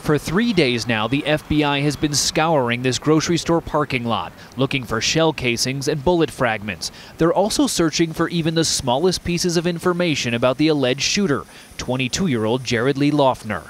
For 3 days now, the FBI has been scouring this grocery store parking lot, looking for shell casings and bullet fragments. They're also searching for even the smallest pieces of information about the alleged shooter, 22-year-old Jared Lee Loughner.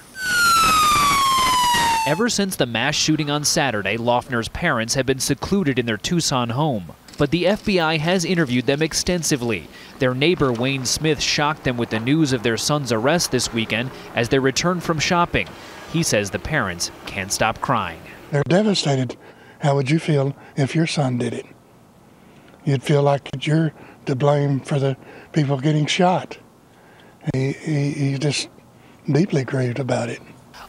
Ever since the mass shooting on Saturday, Loughner's parents have been secluded in their Tucson home. But the FBI has interviewed them extensively. Their neighbor, Wayne Smith, shocked them with the news of their son's arrest this weekend as they returned from shopping. He says the parents can't stop crying. They're devastated. How would you feel if your son did it? You'd feel like you're to blame for the people getting shot. He's just deeply grieved about it.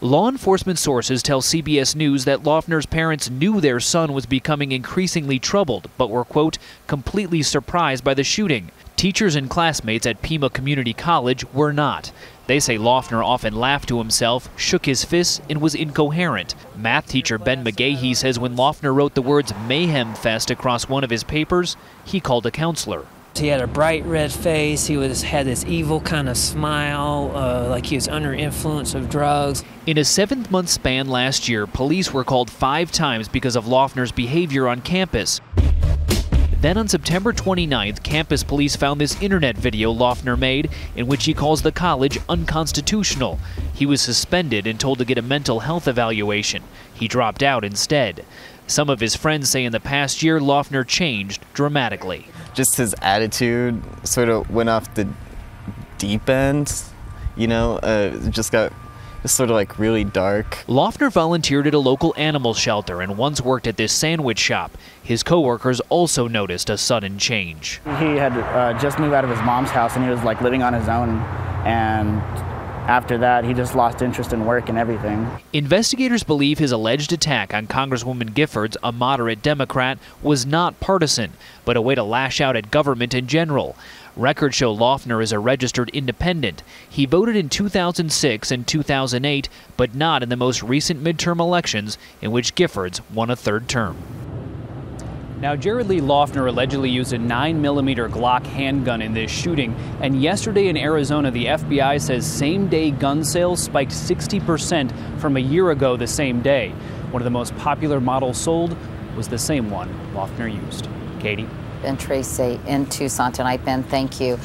Law enforcement sources tell CBS News that Loughner's parents knew their son was becoming increasingly troubled, but were, quote, completely surprised by the shooting. Teachers and classmates at Pima Community College were not. They say Loughner often laughed to himself, shook his fists, and was incoherent. Math teacher Ben McGahee says when Loughner wrote the words Mayhem Fest across one of his papers, he called a counselor. He had a bright red face. He had this evil kind of smile, like he was under influence of drugs. In a 7-month span last year, police were called 5 times because of Loughner's behavior on campus. Then on September 29th, campus police found this internet video Loughner made in which he calls the college unconstitutional. He was suspended and told to get a mental health evaluation. He dropped out instead. Some of his friends say in the past year, Loughner changed dramatically. Just his attitude sort of went off the deep end, you know, just got sort of like really dark. Loughner volunteered at a local animal shelter and once worked at this sandwich shop. His coworkers also noticed a sudden change. He had just moved out of his mom's house and he was like living on his own, and after that, he just lost interest in work and everything. Investigators believe his alleged attack on Congresswoman Giffords, a moderate Democrat, was not partisan, but a way to lash out at government in general. Records show Loughner is a registered independent. He voted in 2006 and 2008, but not in the most recent midterm elections in which Giffords won a 3rd term. Now, Jared Lee Loughner allegedly used a 9mm Glock handgun in this shooting, and yesterday in Arizona, the FBI says same-day gun sales spiked 60% from a year ago the same day. One of the most popular models sold was the same one Loughner used. Katie? And Tracy in Tucson tonight. Ben, thank you.